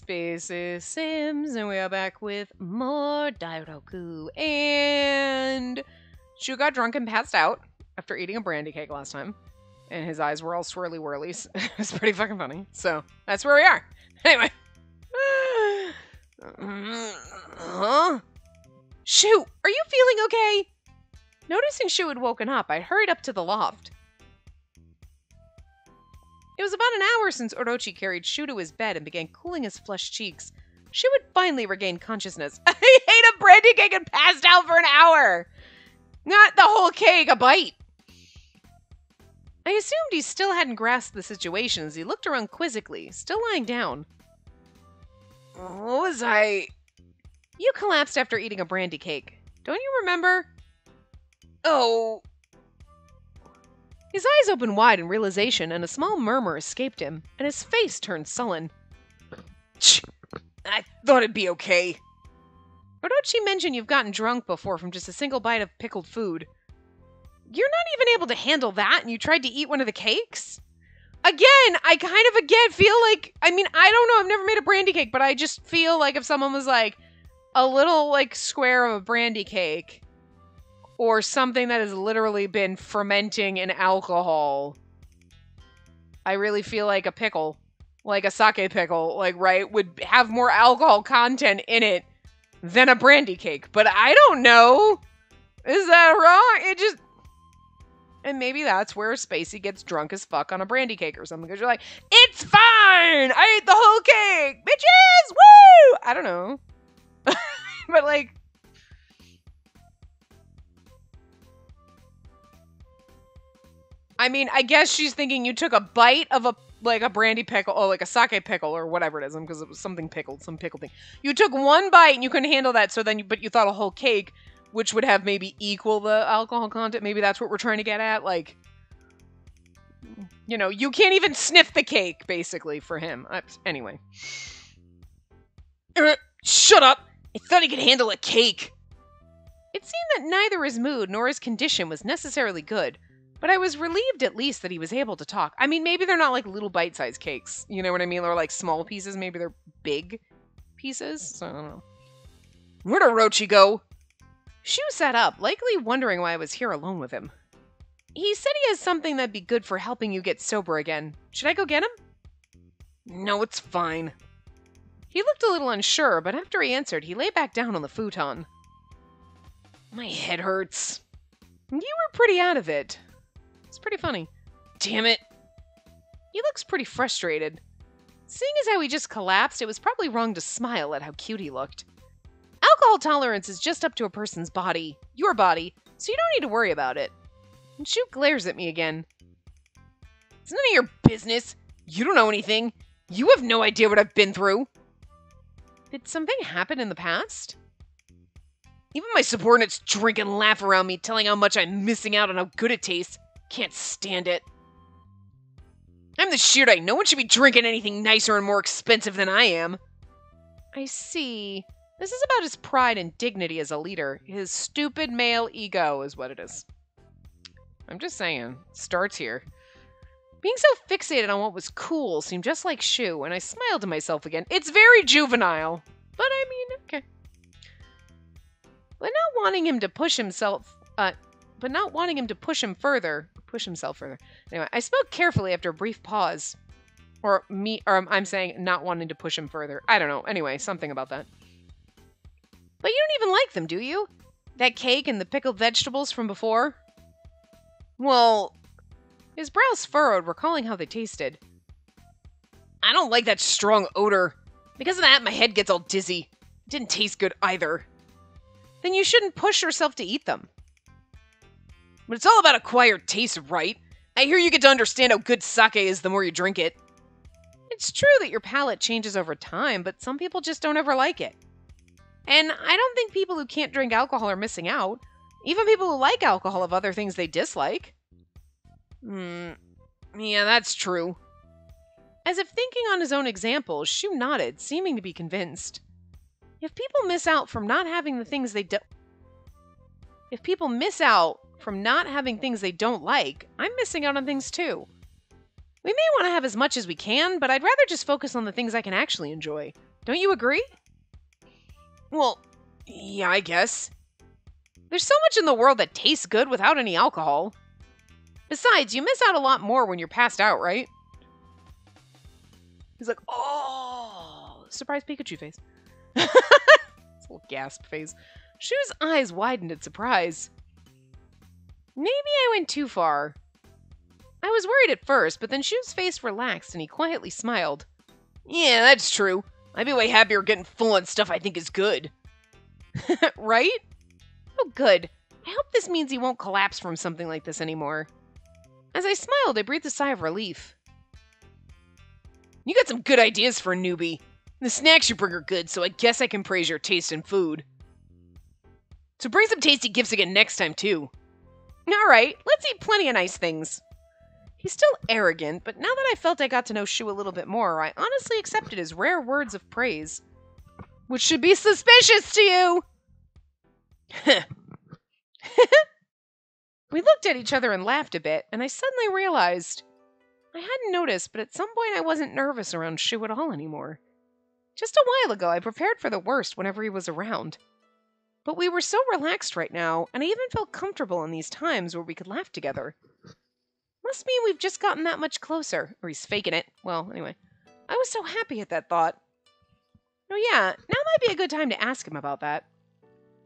Spacey Sims, and we are back with more Dairoku. And Shu got drunk and passed out after eating a brandy cake last time, and his eyes were all swirly whirlies. It was pretty fucking funny. So that's where we are. Anyway. Shu, are you feeling okay? Noticing Shu had woken up, I hurried up to the loft. It was about an hour since Orochi carried Shu to his bed and began cooling his flushed cheeks. Shu had finally regained consciousness. He ate a brandy cake and passed out for an hour! Not the whole cake, a bite! I assumed he still hadn't grasped the situation as he looked around quizzically, still lying down. What was I... You collapsed after eating a brandy cake. Don't you remember? Oh... His eyes opened wide in realization, and a small murmur escaped him, and his face turned sullen. I thought it'd be okay. Orochi mentioned you've gotten drunk before from just a single bite of pickled food. You're not even able to handle that, and you tried to eat one of the cakes? Again, I kind of feel like, I mean, I don't know, I've never made a brandy cake, but I just feel like if someone was like, a little, like, square of a brandy cake, or something that has literally been fermenting in alcohol, I really feel like a pickle, like a sake pickle, like, right, would have more alcohol content in it than a brandy cake. But I don't know. Is that wrong? It just... And maybe that's where Spacey gets drunk as fuck on a brandy cake or something, because you're like, it's fine! I ate the whole cake! Bitches! Woo! I don't know. But, like... I mean, I guess she's thinking you took a bite of a brandy pickle, or like a sake pickle, or whatever it is, because it was something pickled, some pickle thing. You took one bite and you couldn't handle that, so then but you thought a whole cake, which would have maybe equal the alcohol content. Maybe that's what we're trying to get at. Like, you know, you can't even sniff the cake, basically, for him. Anyway. Shut up! I thought he could handle a cake! It seemed that neither his mood nor his condition was necessarily good. But I was relieved at least that he was able to talk. I mean, maybe they're not like little bite-sized cakes. You know what I mean? Or like small pieces. Maybe they're big pieces. So I don't know. Where'd Orochi go? Shu sat up, likely wondering why I was here alone with him. He said he has something that'd be good for helping you get sober again. Should I go get him? No, it's fine. He looked a little unsure, but after he answered, he lay back down on the futon. My head hurts. You were pretty out of it. It's pretty funny. Damn it. He looks pretty frustrated. Seeing as how he just collapsed, it was probably wrong to smile at how cute he looked. Alcohol tolerance is just up to a person's body, your body, so you don't need to worry about it. And Shu glares at me again. It's none of your business. You don't know anything. You have no idea what I've been through. Did something happen in the past? Even my subordinates drink and laugh around me, telling how much I'm missing out on how good it tastes. Can't stand it. I'm the Shirai. No one should be drinking anything nicer and more expensive than I am. I see. This is about his pride and dignity as a leader. His stupid male ego is what it is. I'm just saying. Starts here. Being so fixated on what was cool seemed just like Shu, and I smiled to myself again. It's very juvenile. But I mean, okay. But not wanting him to push himself... But not wanting him to push himself further. Anyway, I spoke carefully after a brief pause. I'm saying not wanting to push him further. I don't know. Anyway, something about that. But you don't even like them, do you? That cake and the pickled vegetables from before? Well, his brows furrowed, recalling how they tasted. I don't like that strong odor. Because of that, my head gets all dizzy. It didn't taste good either. Then you shouldn't push yourself to eat them. But it's all about acquired taste, right? I hear you get to understand how good sake is the more you drink it. It's true that your palate changes over time, but some people just don't ever like it. And I don't think people who can't drink alcohol are missing out. Even people who like alcohol have other things they dislike. Yeah, that's true. As if thinking on his own example, Shu nodded, seeming to be convinced. If people miss out from not having the things they don't... If people miss out from not having things they don't like, I'm missing out on things too. We may want to have as much as we can, but I'd rather just focus on the things I can actually enjoy. Don't you agree? Well, yeah, I guess. There's so much in the world that tastes good without any alcohol. Besides, you miss out a lot more when you're passed out, right? He's like, oh, surprise Pikachu face. This little gasp face. Shu's eyes widened in surprise. Maybe I went too far. I was worried at first, but then Shu's face relaxed and he quietly smiled. Yeah, that's true. I'd be way happier getting full on stuff I think is good. Right? Oh, good. I hope this means he won't collapse from something like this anymore. As I smiled, I breathed a sigh of relief. You got some good ideas for a newbie. The snacks you bring are good, so I guess I can praise your taste in food. So bring some tasty gifts again next time, too. Alright, let's eat plenty of nice things. He's still arrogant, but now that I felt I got to know Shu a little bit more, I honestly accepted his rare words of praise. Which should be suspicious to you! We looked at each other and laughed a bit, and I suddenly realized I hadn't noticed, but at some point I wasn't nervous around Shu at all anymore. Just a while ago, I prepared for the worst whenever he was around. But we were so relaxed right now, and I even felt comfortable in these times where we could laugh together. Must mean we've just gotten that much closer, or he's faking it. Well, anyway, I was so happy at that thought. Oh yeah, now might be a good time to ask him about that.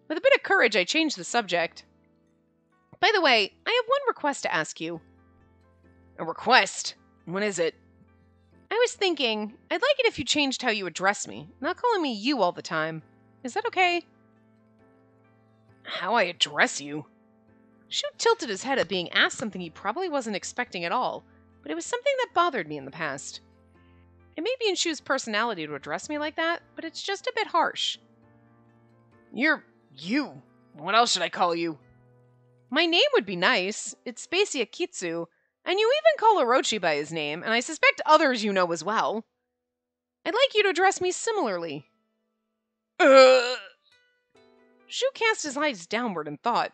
With a bit of courage, I changed the subject. By the way, I have one request to ask you. A request? What is it? I was thinking, I'd like it if you changed how you address me, not calling me you all the time. Is that okay? How I address you? Shu tilted his head at being asked something he probably wasn't expecting at all, but it was something that bothered me in the past. It may be in Shu's personality to address me like that, but it's just a bit harsh. You're you. What else should I call you? My name would be nice. It's Spacey Akitsu, and you even call Orochi by his name, and I suspect others you know as well. I'd like you to address me similarly. Shu cast his eyes downward in thought.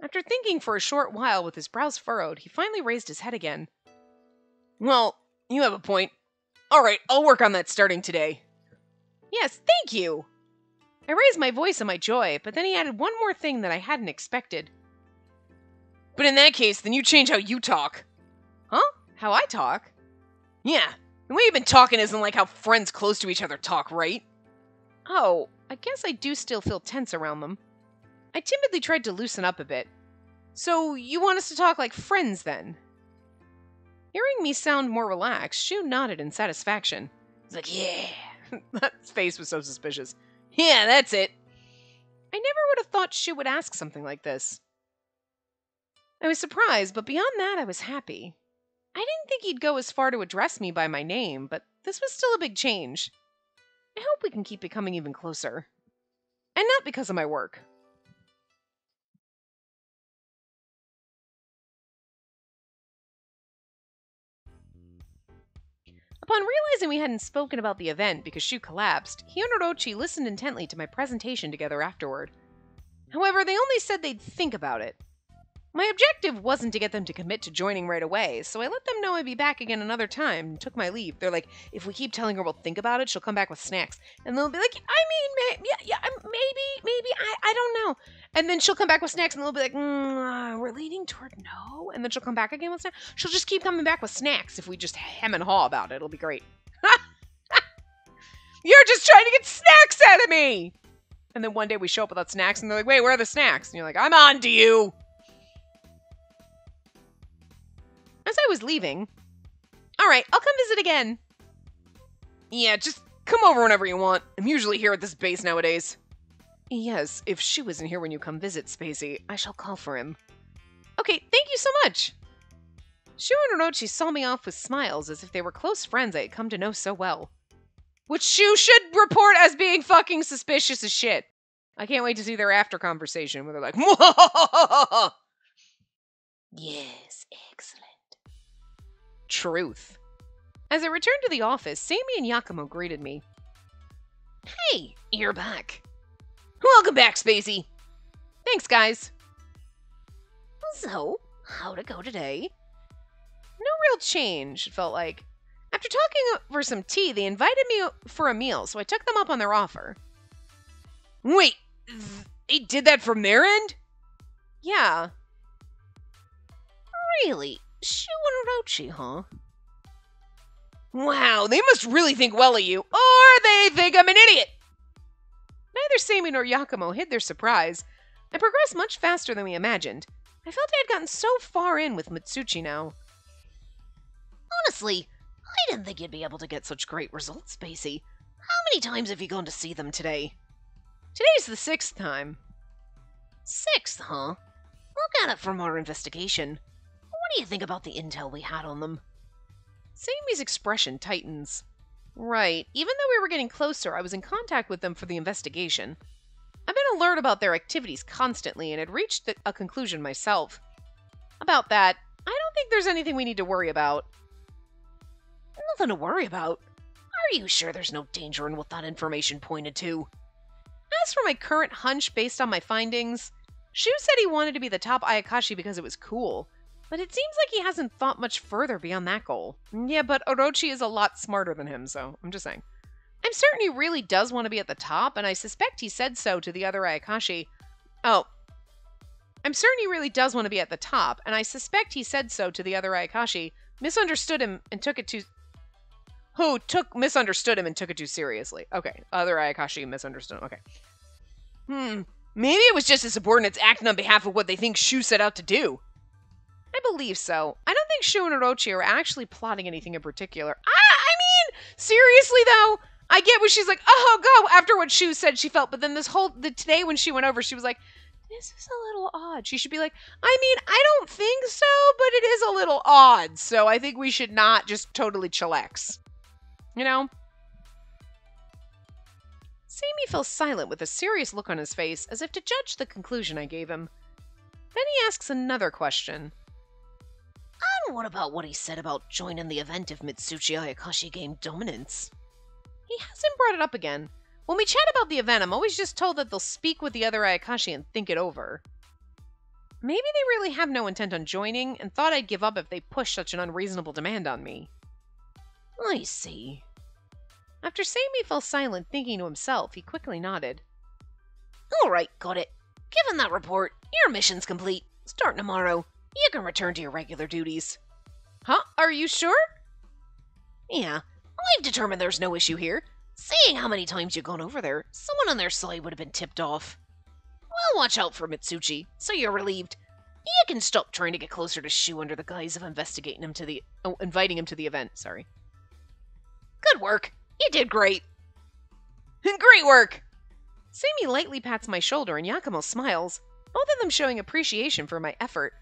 After thinking for a short while with his brows furrowed, he finally raised his head again. Well, you have a point. Alright, I'll work on that starting today. Yes, thank you! I raised my voice in my joy, but then he added one more thing that I hadn't expected. But in that case, then you change how you talk. Huh? How I talk? Yeah, the way you've been talking isn't like how friends close to each other talk, right? Oh, I guess I do still feel tense around them. I timidly tried to loosen up a bit. So, you want us to talk like friends, then? Hearing me sound more relaxed, Shu nodded in satisfaction. He's like, yeah. That face was so suspicious. Yeah, that's it. I never would have thought Shu would ask something like this. I was surprised, but beyond that, I was happy. I didn't think he'd go as far to address me by my name, but this was still a big change. I hope we can keep becoming even closer. And not because of my work. Upon realizing we hadn't spoken about the event because Shu collapsed, he and Orochi listened intently to my presentation together afterward. However, they only said they'd think about it. My objective wasn't to get them to commit to joining right away, so I let them know I'd be back again another time and took my leave. They're like, if we keep telling her we'll think about it, she'll come back with snacks. And they'll be like, maybe, I don't know. And then she'll come back with snacks and they'll be like, we're leaning toward no. And then she'll come back again with snacks. She'll just keep coming back with snacks if we just hem and haw about it. It'll be great. You're just trying to get snacks out of me! And then one day we show up without snacks and they're like, wait, where are the snacks? And you're like, I'm on to you! As I was leaving, alright, I'll come visit again. Yeah, just come over whenever you want. I'm usually here at this base nowadays. Yes, if Shu isn't here when you come visit, Spacey, I shall call for him. Okay, thank you so much. Shu and Orochi saw me off with smiles as if they were close friends I had come to know so well. Which Shu should report as being fucking suspicious as shit. I can't wait to see their after conversation where they're like, Mwahahaha! Yes, excellent. Truth. As I returned to the office, Sammy and Yakumo greeted me. Hey, you're back. Welcome back, Spacey. Thanks, guys. So, how'd it go today? No real change, it felt like. After talking over some tea, they invited me for a meal, so I took them up on their offer. Wait, they did that from their end? Yeah. Really? Shu and Orochi, huh? Wow, they must really think well of you, or they think I'm an idiot! Neither Seimi nor Yakumo hid their surprise. I progressed much faster than we imagined. I felt I had gotten so far in with Mitsuchi now. Honestly, I didn't think you'd be able to get such great results, Spacey. How many times have you gone to see them today? Today's the 6th time. 6th, huh? Look at it from our investigation. What do you think about the intel we had on them? Seimi's expression tightens. Right. Even though we were getting closer, I was in contact with them for the investigation. I've been alert about their activities constantly and had reached a conclusion myself. About that, I don't think there's anything we need to worry about. Nothing to worry about? Are you sure there's no danger in what that information pointed to? As for my current hunch based on my findings, Shu said he wanted to be the top Ayakashi because it was cool, but it seems like he hasn't thought much further beyond that goal. Yeah, but Orochi is a lot smarter than him, so I'm just saying. I'm certain he really does want to be at the top, and I suspect he said so to the other Ayakashi. I'm certain he really does want to be at the top, and I suspect he said so to the other Ayakashi, misunderstood him and took it too... misunderstood him and took it too seriously. Okay, other Ayakashi misunderstood him. Okay. Maybe it was just his subordinates acting on behalf of what they think Shu set out to do. I believe so. I don't think Shu and Orochi are actually plotting anything in particular. I mean, seriously though, I get what she's like, oh, go, after what Shu said she felt, but then today when she went over, she was like, this is a little odd. She should be like, I mean, I don't think so, but it is a little odd, so I think we should not just totally chillax. You know? Seimi fell silent with a serious look on his face, as if to judge the conclusion I gave him. Then he asks another question. And what about what he said about joining the event if Mitsuchi Ayakashi gained dominance? He hasn't brought it up again. When we chat about the event, I'm always just told that they'll speak with the other Ayakashi and think it over. Maybe they really have no intent on joining, and thought I'd give up if they pushed such an unreasonable demand on me. I see. After Seimi fell silent, thinking to himself, he quickly nodded. All right, got it. Given that report, your mission's complete. Start tomorrow. You can return to your regular duties. Huh? Are you sure? Yeah, I've determined there's no issue here. Seeing how many times you've gone over there, someone on their side would have been tipped off. Well, watch out for Mitsuchi, so you're relieved. You can stop trying to get closer to Shu under the guise of inviting him to the event, sorry. Good work. You did great. Great work! Seimi lightly pats my shoulder and Yakumo smiles, both of them showing appreciation for my effort.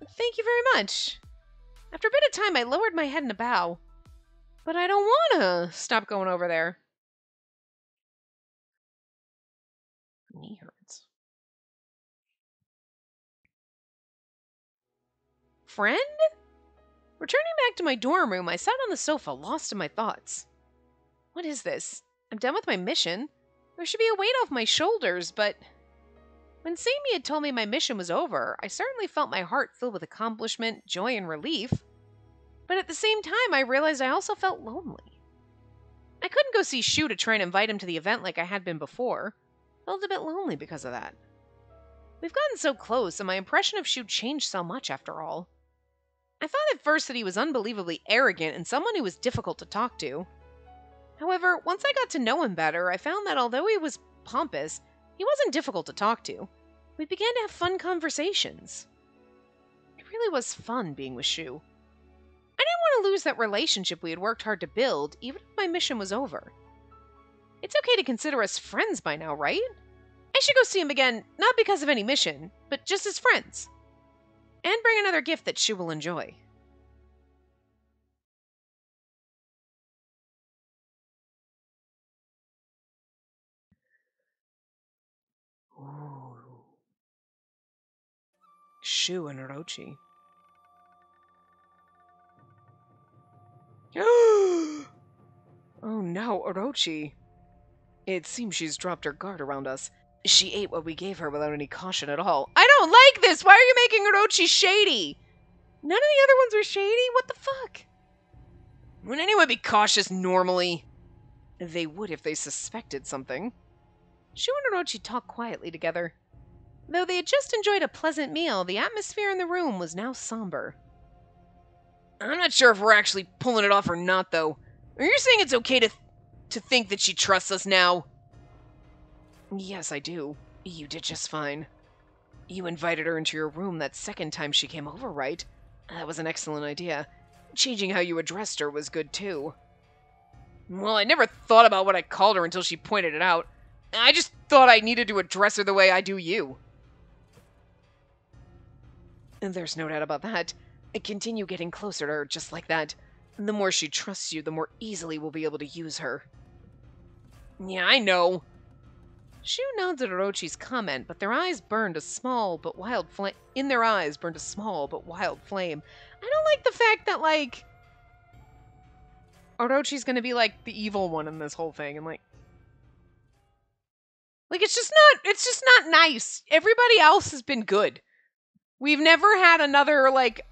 Thank you very much. After a bit of time, I lowered my head in a bow. But I don't want to stop going over there. Knee hurts. Friend? Returning back to my dorm room, I sat on the sofa, lost in my thoughts. What is this? I'm done with my mission. There should be a weight off my shoulders, but... When Seimi had told me my mission was over, I certainly felt my heart filled with accomplishment, joy, and relief. But at the same time, I realized I also felt lonely. I couldn't go see Shu to try and invite him to the event like I had been before. Felt a bit lonely because of that. We've gotten so close, and my impression of Shu changed so much after all. I thought at first that he was unbelievably arrogant and someone who was difficult to talk to. However, once I got to know him better, I found that although he was pompous, he wasn't difficult to talk to. We began to have fun conversations. It really was fun being with Shu. I didn't want to lose that relationship we had worked hard to build, even if my mission was over. It's okay to consider us friends by now, right? I should go see him again, not because of any mission, but just as friends. And bring another gift that Shu will enjoy. Ooh. Shu and Orochi. Oh no, Orochi. It seems she's dropped her guard around us. She ate what we gave her without any caution at all. I don't like this! Why are you making Orochi shady? None of the other ones are shady? What the fuck? Would anyone be cautious normally? They would if they suspected something. Shu and Orochi talked quietly together. Though they had just enjoyed a pleasant meal, the atmosphere in the room was now somber. I'm not sure if we're actually pulling it off or not, though. Are you saying it's okay to think that she trusts us now? Yes, I do. You did just fine. You invited her into your room that second time she came over, right? That was an excellent idea. Changing how you addressed her was good, too. Well, I never thought about what I called her until she pointed it out. I just thought I needed to address her the way I do you. And there's no doubt about that. Continue getting closer to her just like that. The more she trusts you, the more easily we'll be able to use her. Yeah, I know. Shu nods at Orochi's comment, but their eyes burned a small but wild flame. In their eyes burned a small but wild flame. I don't like the fact that, like, Orochi's gonna be, like, the evil one in this whole thing, and, like, it's just not nice. Everybody else has been good. We've never had another, like,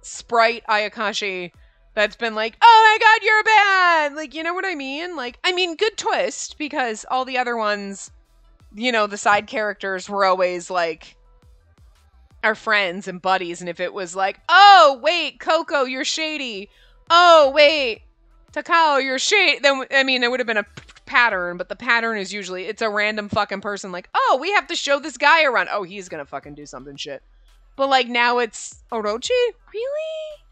sprite Ayakashi that's been like, oh my god, you're bad! Like, you know what I mean? Like, I mean, good twist, because all the other ones, you know, the side characters were always, like, our friends and buddies, and if it was like, oh, wait, Coco, you're shady. Oh, wait, Takao, you're shady. Then, I mean, it would have been a pattern, but the pattern is usually, it's a random fucking person like, oh, we have to show this guy around. Oh, he's gonna fucking do something shit. But, like, now it's Orochi? Really?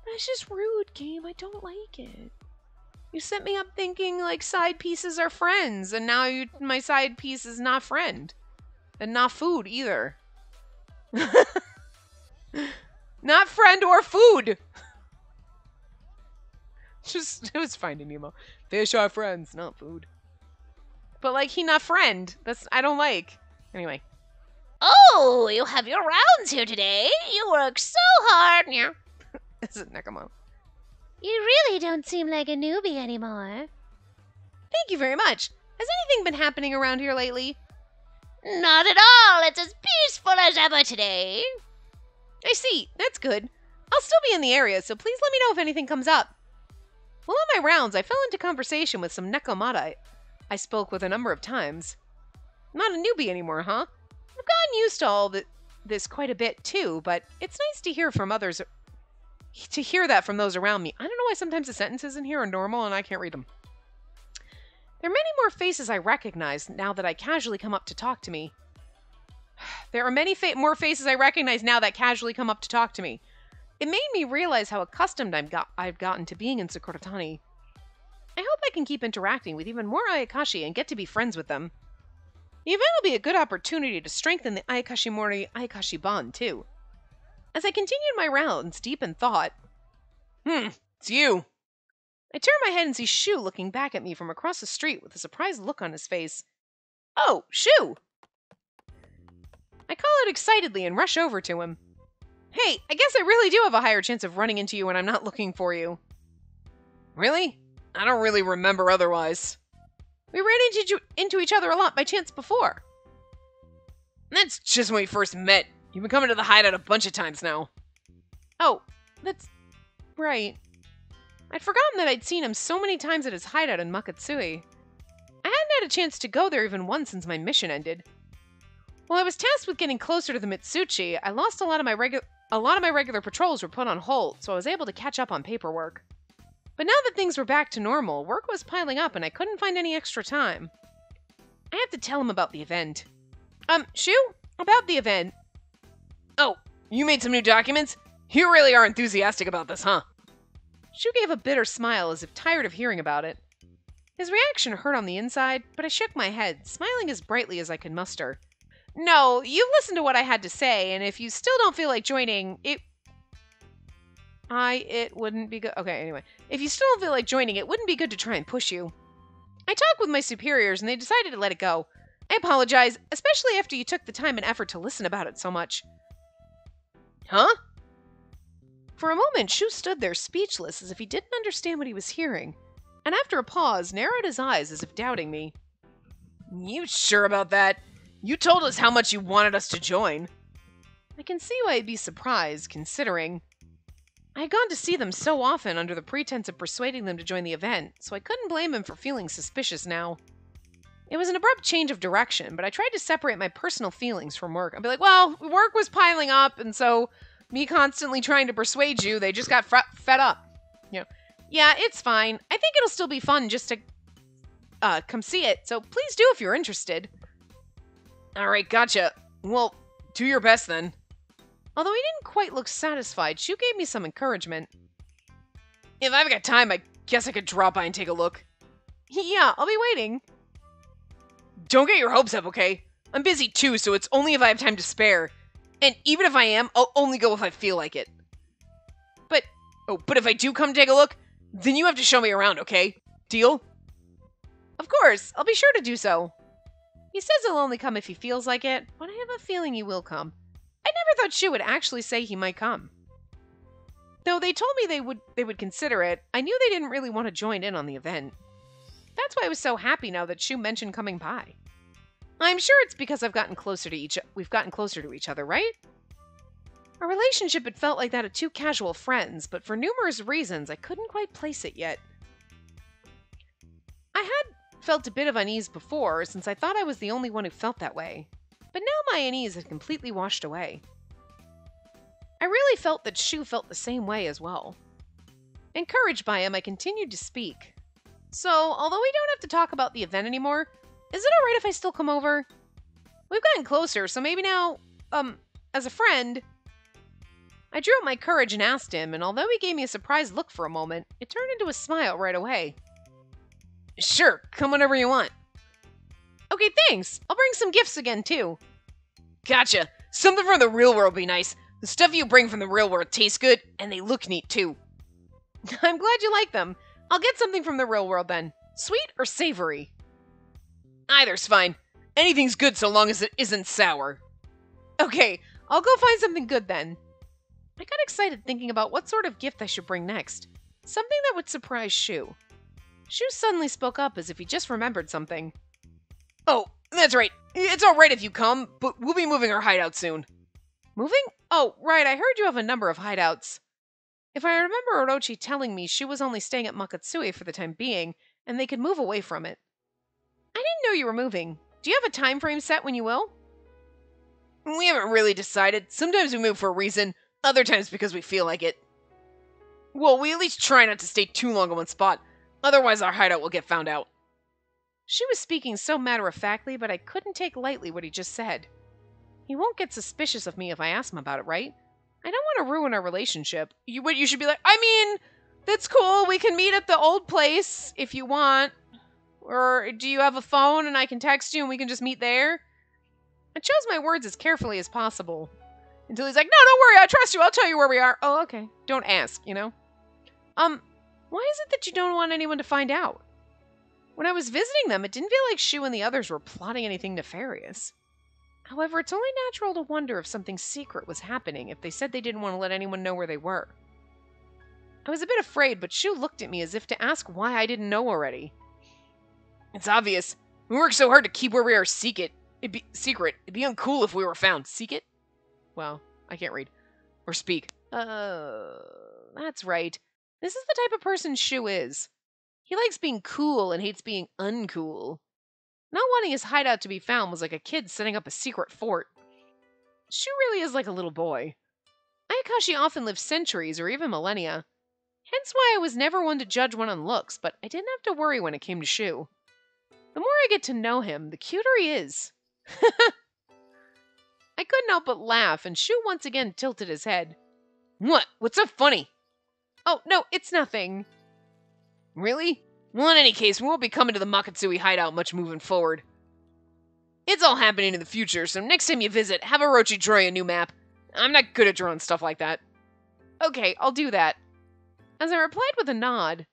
That's just rude, game. I don't like it. You set me up thinking, like, side pieces are friends, and now my side piece is not friend. And not food, either. Not friend or food! It was Finding Nemo. Fish are friends, not food. But, like, he not friend. I don't like. Anyway. Oh, you have your rounds here today. You work so hard. Yeah. Is it Nekama? You really don't seem like a newbie anymore. Thank you very much. Has anything been happening around here lately? Not at all. It's as peaceful as ever today. I see. That's good. I'll still be in the area, so please let me know if anything comes up. While on my rounds, I fell into conversation with some Nekomata I spoke with a number of times. Not a newbie anymore, huh? I've gotten used to all this quite a bit, too, but it's nice to hear from others, to hear that from those around me. I don't know why sometimes the sentences in here are normal and I can't read them. There are many more faces I recognize now that I casually come up to talk to me. There are many more faces I recognize now that casually come up to talk to me. It made me realize how accustomed I've gotten to being in Sakuratani. I hope I can keep interacting with even more Ayakashi and get to be friends with them. The event will be a good opportunity to strengthen the Ayakashimori-Ayakashi bond, too. As I continued my rounds, deep in thought, it's you. I turn my head and see Shu looking back at me from across the street with a surprised look on his face. Oh, Shu! I call out excitedly and rush over to him. Hey, I guess I really do have a higher chance of running into you when I'm not looking for you. Really? I don't really remember otherwise. We ran into each other a lot by chance before. That's just when we first met. You've been coming to the hideout a bunch of times now. Oh, that's right. I'd forgotten that I'd seen him so many times at his hideout in Makatsui. I hadn't had a chance to go there even once since my mission ended. While I was tasked with getting closer to the Mitsuchi, I lost a lot of my regular patrols were put on hold, so I was able to catch up on paperwork. But now that things were back to normal, work was piling up and I couldn't find any extra time. I have to tell him about the event. Shu? About the event. Oh, you made some new documents? You really are enthusiastic about this, huh? Shu gave a bitter smile as if tired of hearing about it. His reaction hurt on the inside, but I shook my head, smiling as brightly as I could muster. No, you listened to what I had to say, and if you still don't feel like joining, it wouldn't be good. Okay, anyway. If you still don't feel like joining, it wouldn't be good to try and push you. I talked with my superiors, and they decided to let it go. I apologize, especially after you took the time and effort to listen about it so much. Huh? For a moment, Shu stood there speechless, as if he didn't understand what he was hearing, and after a pause, narrowed his eyes as if doubting me. You sure about that? You told us how much you wanted us to join. I can see why I'd be surprised, considering... I had gone to see them so often under the pretense of persuading them to join the event, so I couldn't blame him for feeling suspicious now. It was an abrupt change of direction, but I tried to separate my personal feelings from work. I'd be like, well, work was piling up, and so me constantly trying to persuade you, they just got fed up. You know, yeah, it's fine. I think it'll still be fun just to come see it, so please do if you're interested. All right, gotcha. Well, do your best then. Although he didn't quite look satisfied, Shu gave me some encouragement. If I've got time, I guess I could drop by and take a look. Yeah, I'll be waiting. Don't get your hopes up, okay? I'm busy too, so it's only if I have time to spare. And even if I am, I'll only go if I feel like it. But if I do come take a look, then you have to show me around, okay? Deal? Of course, I'll be sure to do so. He says he'll only come if he feels like it, but I have a feeling he will come. I never thought Shu would actually say he might come. Though they told me they would consider it, I knew they didn't really want to join in on the event. That's why I was so happy now that Shu mentioned coming by. I'm sure it's because we've gotten closer to each other, right? Our relationship had felt like that of two casual friends, but for numerous reasons I couldn't quite place it yet. I had felt a bit of unease before, since I thought I was the only one who felt that way. But now my unease had completely washed away. I really felt that Shu felt the same way as well. Encouraged by him, I continued to speak. So, although we don't have to talk about the event anymore, is it alright if I still come over? We've gotten closer, so maybe now, as a friend... I drew up my courage and asked him, and although he gave me a surprised look for a moment, it turned into a smile right away. Sure, come whenever you want. Okay, thanks. I'll bring some gifts again, too. Gotcha. Something from the real world would be nice. The stuff you bring from the real world tastes good, and they look neat, too. I'm glad you like them. I'll get something from the real world, then. Sweet or savory? Either's fine. Anything's good so long as it isn't sour. Okay, I'll go find something good, then. I got excited thinking about what sort of gift I should bring next. Something that would surprise Shu. Shu suddenly spoke up as if he just remembered something. Oh, that's right. It's alright if you come, but we'll be moving our hideout soon. Moving? Oh, right, I heard you have a number of hideouts. If I remember Orochi telling me Shu was only staying at Makatsui for the time being, and they could move away from it. I didn't know you were moving. Do you have a time frame set when you will? We haven't really decided. Sometimes we move for a reason, other times because we feel like it. Well, we at least try not to stay too long in one spot, otherwise our hideout will get found out. She was speaking so matter-of-factly, but I couldn't take lightly what he just said. He won't get suspicious of me if I ask him about it, right? I don't want to ruin our relationship. You should be like, I mean, that's cool, we can meet at the old place if you want. Or do you have a phone and I can text you and we can just meet there? I chose my words as carefully as possible. Until he's like, no, don't worry, I trust you, I'll tell you where we are. Oh, okay. Don't ask, you know? Why is it that you don't want anyone to find out? When I was visiting them, it didn't feel like Shu and the others were plotting anything nefarious. However, it's only natural to wonder if something secret was happening if they said they didn't want to let anyone know where they were. I was a bit afraid, but Shu looked at me as if to ask why I didn't know already. It's obvious. We work so hard to keep where we are secret. It'd be uncool if we were found. Seek it? Well, I can't read. Or speak. That's right. This is the type of person Shu is. He likes being cool and hates being uncool. Not wanting his hideout to be found was like a kid setting up a secret fort. Shu really is like a little boy. Ayakashi often lived centuries or even millennia. Hence why I was never one to judge one on looks, but I didn't have to worry when it came to Shu. The more I get to know him, the cuter he is. I couldn't help but laugh, and Shu once again tilted his head. What? What's so funny? Oh, no, it's nothing. Really? Well, in any case, we won't be coming to the Makatsui hideout much moving forward. It's all happening in the future, so next time you visit, have Orochi draw you a new map. I'm not good at drawing stuff like that. Okay, I'll do that. As I replied with a nod.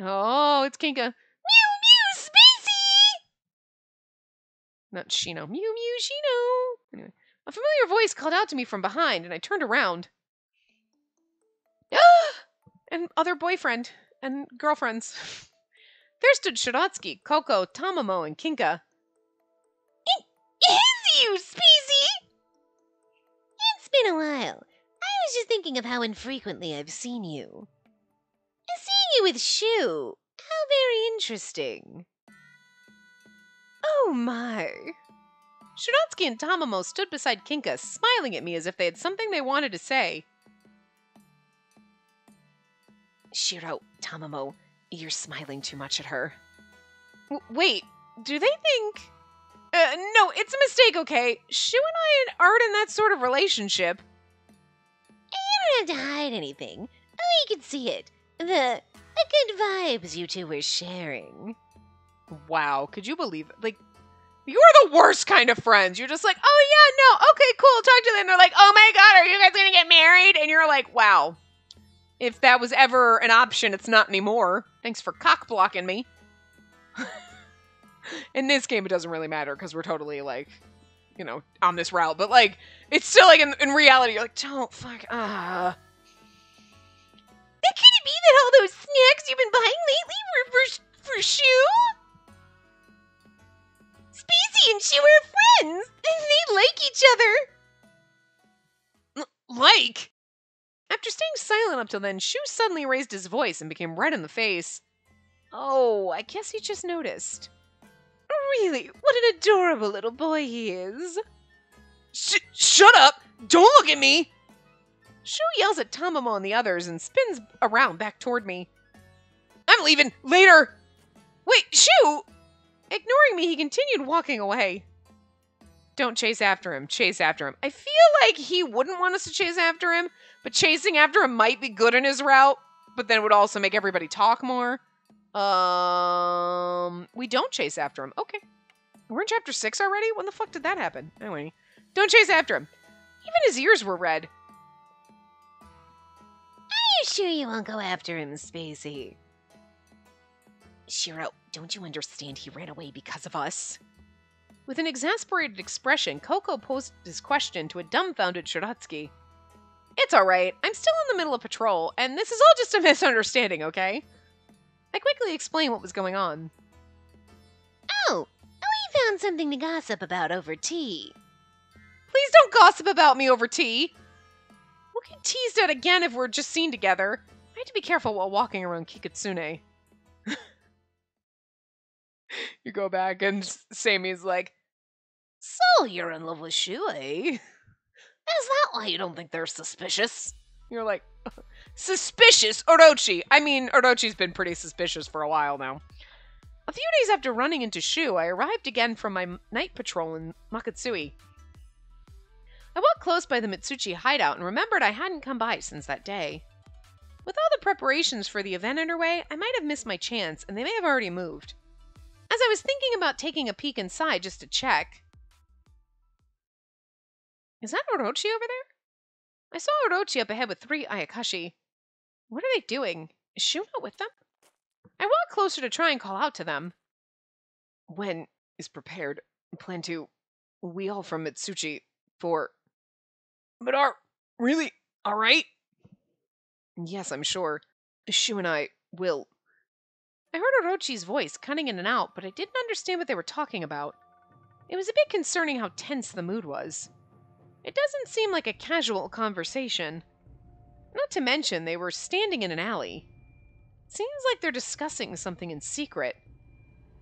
Oh, it's Kinka. Mew mew, Spacey! Not Shino. Mew mew, Shino! Anyway, a familiar voice called out to me from behind, and I turned around. And other boyfriend and girlfriends. There stood Shiratsuki, Koko, Tamamo, and Kinka. It is you, Spacey! It's been a while. I was just thinking of how infrequently I've seen you. Seeing you with Shu. How very interesting. Oh my. Shiratsuki and Tamamo stood beside Kinka, smiling at me as if they had something they wanted to say. Shiro, Tamamo, you're smiling too much at her. Wait, do they think... no, it's a mistake, okay? Shu and I aren't in that sort of relationship. You don't have to hide anything. Oh, you can see it. The good vibes you two were sharing. Wow, could you believe it? Like, you're the worst kind of friends. You're just like, oh yeah, no, okay, cool, talk to them. And they're like, oh my god, are you guys gonna get married? And you're like, wow. If that was ever an option, it's not anymore. Thanks for cock blocking me. In this game, it doesn't really matter because we're totally like, you know, on this route. But like, it's still like in reality, you're like, don't fuck, Could it be that all those snacks you've been buying lately were for Shu? Spacey and Shu are friends, and they like each other. Like? After staying silent up till then, Shu suddenly raised his voice and became red in the face. Oh, I guess he just noticed. Really? What an adorable little boy he is. Shut up! Don't look at me! Shu yells at Tamamo and the others and spins around back toward me. I'm leaving! Later! Wait, Shu! Ignoring me, he continued walking away. Don't chase after him. Chase after him. I feel like he wouldn't want us to chase after him, but chasing after him might be good in his route, but then it would also make everybody talk more. We don't chase after him. Okay. We're in chapter 6 already? When the fuck did that happen? Anyway, don't chase after him. Even his ears were red. Are you sure you won't go after him, Spacey? Shiro, don't you understand he ran away because of us? With an exasperated expression, Koko posed his question to a dumbfounded Shiratsuki. It's alright. I'm still in the middle of patrol, and this is all just a misunderstanding, okay? I quickly explained what was going on. Oh, we found something to gossip about over tea. Please don't gossip about me over tea. We'll get teased at again if we're just seen together. I have to be careful while walking around Kikatsune. You go back and Samy's like, so you're in love with Shu, eh? Is that why you don't think they're suspicious? You're like, suspicious? Orochi. I mean, Orochi's been pretty suspicious for a while now. A few days after running into Shu, I arrived again from my night patrol in Makatsui. I walked close by the Mitsuchi hideout and remembered I hadn't come by since that day. With all the preparations for the event underway, I might have missed my chance, and they may have already moved. As I was thinking about taking a peek inside just to check... Is that Orochi over there? I saw Orochi up ahead with 3 Ayakashi. What are they doing? Is Shu not with them? I walked closer to try and call out to them. When is prepared, plan to... We all from Mitsuchi for... But are... Really? Alright? Yes, I'm sure. Shu and I will... I heard Orochi's voice cutting in and out, but I didn't understand what they were talking about. It was a bit concerning how tense the mood was. It doesn't seem like a casual conversation. Not to mention, they were standing in an alley. Seems like they're discussing something in secret.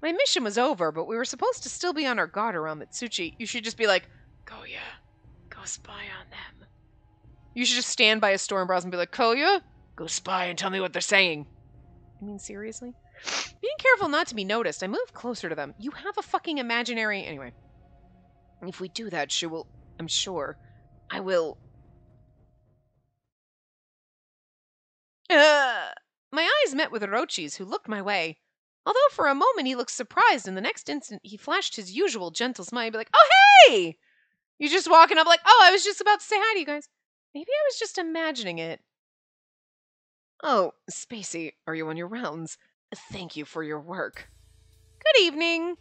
My mission was over, but we were supposed to still be on our guard around Mitsuchi. You should just be like, Koya, go spy on them. You should just stand by a store and browse and be like, Koya, go spy and tell me what they're saying. I mean, seriously? Being careful not to be noticed, I moved closer to them. You have a fucking imaginary... Anyway. If we do that, Shu will... I'm sure. I will... My eyes met with Orochi's, who looked my way. Although for a moment he looked surprised, and the next instant he flashed his usual gentle smile and be like, oh, hey! You just walking up like, oh, I was just about to say hi to you guys. Maybe I was just imagining it. Oh, Spacey, are you on your rounds? Thank you for your work. Good evening.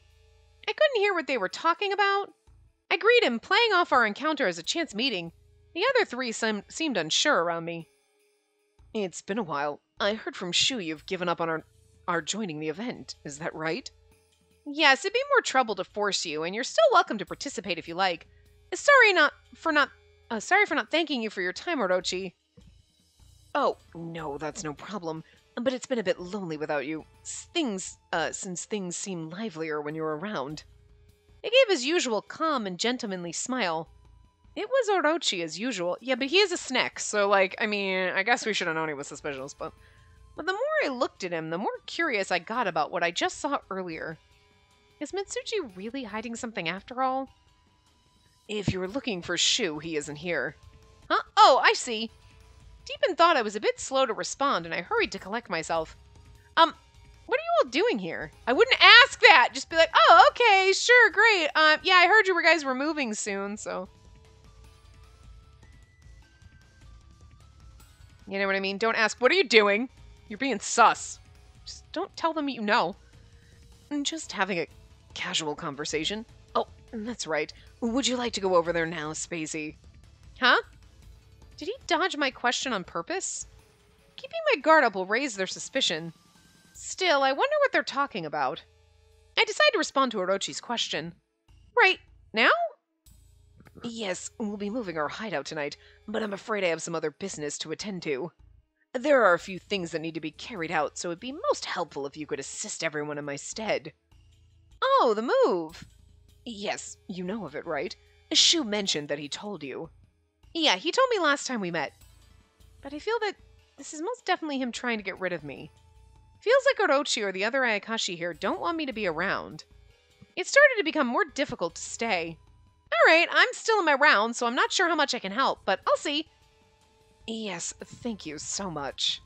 I couldn't hear what they were talking about. I greeted him, playing off our encounter as a chance meeting. The other 3 seemed unsure around me. It's been a while. I heard from Shu you've given up on our joining the event. Is that right? Yes, it'd be more trouble to force you, and you're still welcome to participate if you like. Sorry for not thanking you for your time, Orochi. Oh, no, that's no problem. But it's been a bit lonely without you. Since things seem livelier when you're around. He gave his usual calm and gentlemanly smile. It was Orochi as usual. Yeah, but he is a snack, so, like, I mean, I guess we should have known he was suspicious, but the more I looked at him, the more curious I got about what I just saw earlier. Is Mitsuchi really hiding something after all? If you were looking for Shu, he isn't here. Huh? Oh, I see. Deep in thought, I was a bit slow to respond, and I hurried to collect myself. What are you all doing here? I wouldn't ask that! Just be like, oh, okay, sure, great. Yeah, I heard you guys were moving soon, so... You know what I mean? Don't ask, what are you doing? You're being sus. Just don't tell them you know. Just having a casual conversation. Oh, that's right. Would you like to go over there now, Spacey? Huh? Did he dodge my question on purpose? Keeping my guard up will raise their suspicion. Still, I wonder what they're talking about. I decide to respond to Orochi's question. Right, now? Yes, we'll be moving our hideout tonight, but I'm afraid I have some other business to attend to. There are a few things that need to be carried out, so it'd be most helpful if you could assist everyone in my stead. Oh, the move! Yes, you know of it, right? Shu mentioned that he told you. Yeah, he told me last time we met. But I feel that this is most definitely him trying to get rid of me. Feels like Orochi or the other Ayakashi here don't want me to be around. It started to become more difficult to stay. Alright, I'm still in my round, so I'm not sure how much I can help, but I'll see. Yes, thank you so much.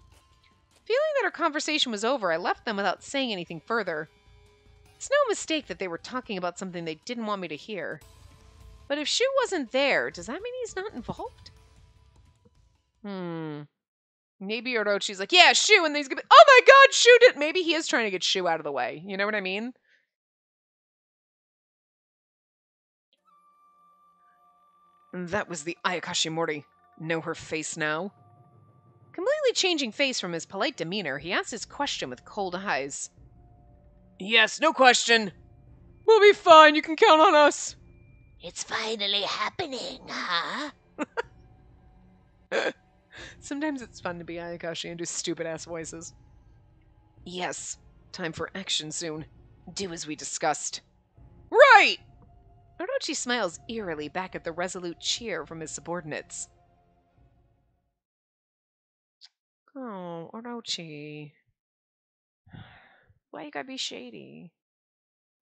Feeling that our conversation was over, I left them without saying anything further. It's no mistake that they were talking about something they didn't want me to hear. But if Shu wasn't there, does that mean he's not involved? Maybe Orochi's like, yeah, Shu, and he's gonna be, oh my god, Shu did. Maybe he is trying to get Shu out of the way. You know what I mean? That was the Ayakashimori. Know her face now? Completely changing face from his polite demeanor, he asked his question with cold eyes. Yes, no question. We'll be fine, you can count on us. It's finally happening, huh? Sometimes it's fun to be Ayakashi and do stupid-ass voices. Yes, time for action soon. Do as we discussed. Right! Orochi smiles eerily back at the resolute cheer from his subordinates. Oh, Orochi. Why you gotta be shady?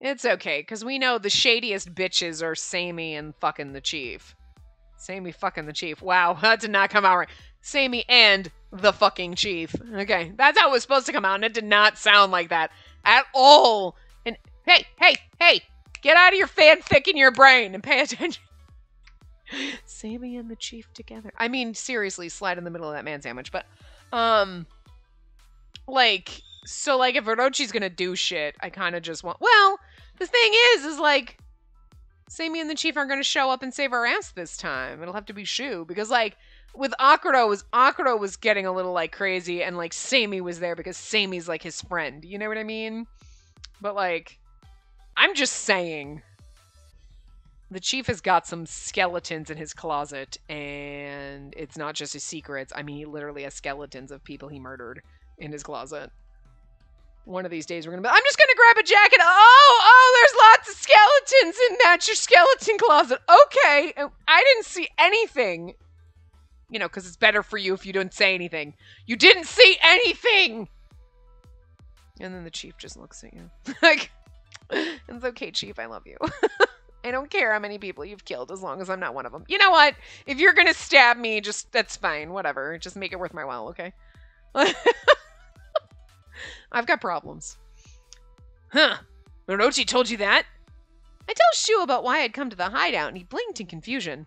It's okay, because we know the shadiest bitches are Sammy and fucking the chief. Sammy fucking the chief. Wow, that did not come out right. Sammy and the fucking chief. Okay, that's how it was supposed to come out, and it did not sound like that at all. And hey, get out of your fanfic in your brain and pay attention. Sammy and the chief together. I mean, seriously, slide in the middle of that man sandwich. But, like, so, like, if Orochi's gonna do shit, I kind of just want... Well, the thing is like, Sammy and the chief aren't gonna show up and save our ass this time. It'll have to be Shu. Because, like, with Akuro was getting a little, like, crazy, and, like, Sammy was there because Sammy's, like, his friend. You know what I mean? But, like, I'm just saying... The chief has got some skeletons in his closet, and it's not just his secrets. I mean, he literally has skeletons of people he murdered in his closet. One of these days we're gonna be, I'm just gonna grab a jacket. Oh, there's lots of skeletons in that, your skeleton closet. Okay, I didn't see anything. You know, because it's better for you if you don't say anything. You didn't see anything! And then the chief just looks at you. Like, it's okay, chief, I love you. I don't care how many people you've killed as long as I'm not one of them. You know what? If you're gonna stab me, that's fine. Whatever. Just make it worth my while, okay? I've got problems. Huh. Orochi told you that? I told Shu about why I'd come to the hideout, and he blinked in confusion.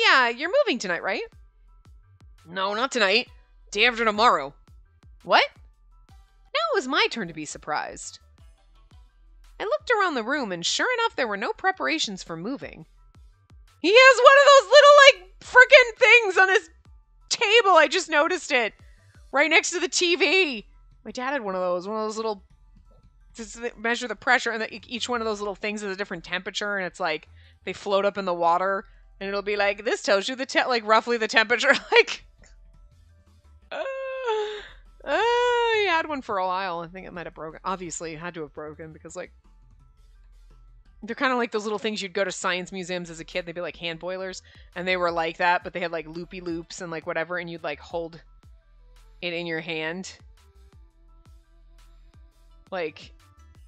Yeah, you're moving tonight, right? No, not tonight. Day after tomorrow. What? Now it was my turn to be surprised. I looked around the room, and sure enough, there were no preparations for moving. He has one of those little, like, frickin' things on his table. I just noticed it. Right next to the TV. My dad had one of those little, to measure the pressure, and each one of those little things is a different temperature, and it's like, they float up in the water, and it'll be like, this tells you like, roughly the temperature, like... had one for a while. I think it might have broken. Obviously, it had to have broken because, like, they're kind of like those little things you'd go to science museums as a kid. They'd be like hand boilers, and they were like that, but they had like loopy loops and like whatever, and you'd like hold it in your hand. Like,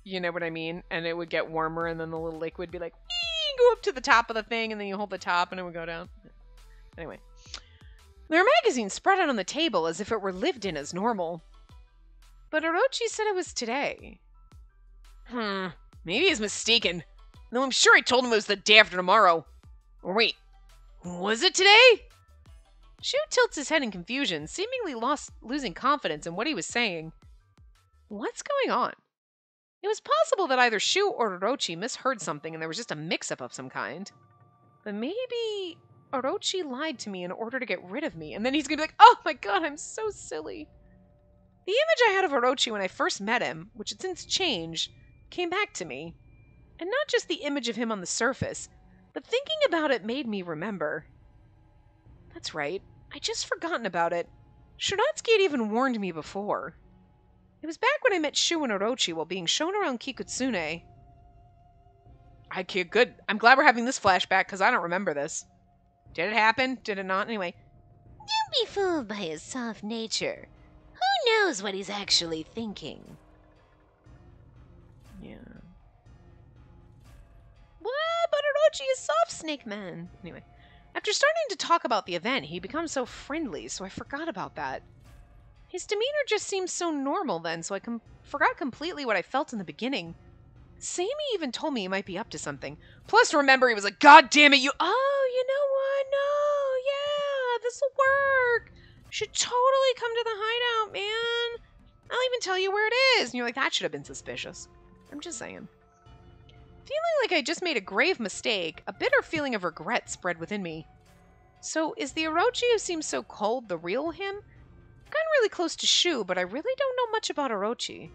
you know what I mean? And it would get warmer, and then the little liquid would be like, go up to the top of the thing, and then you hold the top, and it would go down. Anyway. Their magazine spread out on the table as if it were lived in as normal. But Orochi said it was today. Maybe he's mistaken. Though I'm sure I told him it was the day after tomorrow. Or wait, was it today? Shu tilts his head in confusion, seemingly losing confidence in what he was saying. What's going on? It was possible that either Shu or Orochi misheard something and there was just a mix-up of some kind. But maybe Orochi lied to me in order to get rid of me, and then he's gonna be like, oh my god, I'm so silly. The image I had of Orochi when I first met him, which had since changed, came back to me. And not just the image of him on the surface, but thinking about it made me remember. That's right, I'd just forgotten about it. Shuratsuki had even warned me before. It was back when I met Shu and Orochi while being shown around Kikutsune. Okay, good. I'm glad we're having this flashback, because I don't remember this. Did it happen? Did it not? Anyway. Don't be fooled by his soft nature. Who knows what he's actually thinking? Yeah. What? But Orochi is soft, Snake Man. Anyway. After starting to talk about the event, he becomes so friendly, so I forgot about that. His demeanor just seems so normal then, so I forgot completely what I felt in the beginning. Sammy even told me he might be up to something. Plus, remember, he was like, God damn it, you... Oh, you know what? No, yeah, this'll work. Should totally come to the hideout, man. I'll even tell you where it is. And you're like, that should have been suspicious. I'm just saying. Feeling like I just made a grave mistake, a bitter feeling of regret spread within me. So, is the Orochi who seems so cold the real him? I've gotten really close to Shu, but I really don't know much about Orochi.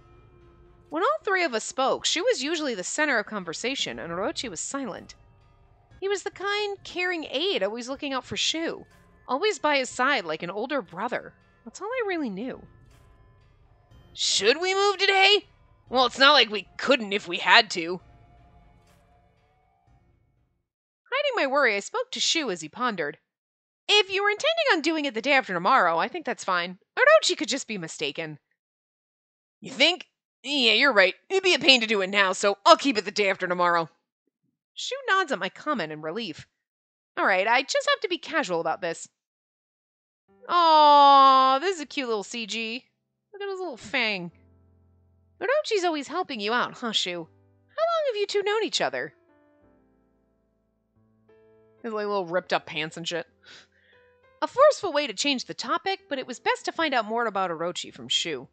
When all three of us spoke, Shu was usually the center of conversation, and Orochi was silent. He was the kind, caring aide always looking out for Shu, always by his side like an older brother. That's all I really knew. Should we move today? Well, it's not like we couldn't if we had to. Hiding my worry, I spoke to Shu as he pondered. If you were intending on doing it the day after tomorrow, I think that's fine. Orochi could just be mistaken. You think? Yeah, you're right. It'd be a pain to do it now, so I'll keep it the day after tomorrow. Shu nods at my comment in relief. Alright, I just have to be casual about this. Aww, this is a cute little CG. Look at his little fang. Orochi's always helping you out, huh, Shu? How long have you two known each other? His like little ripped up pants and shit. A forceful way to change the topic, but it was best to find out more about Orochi from Shu.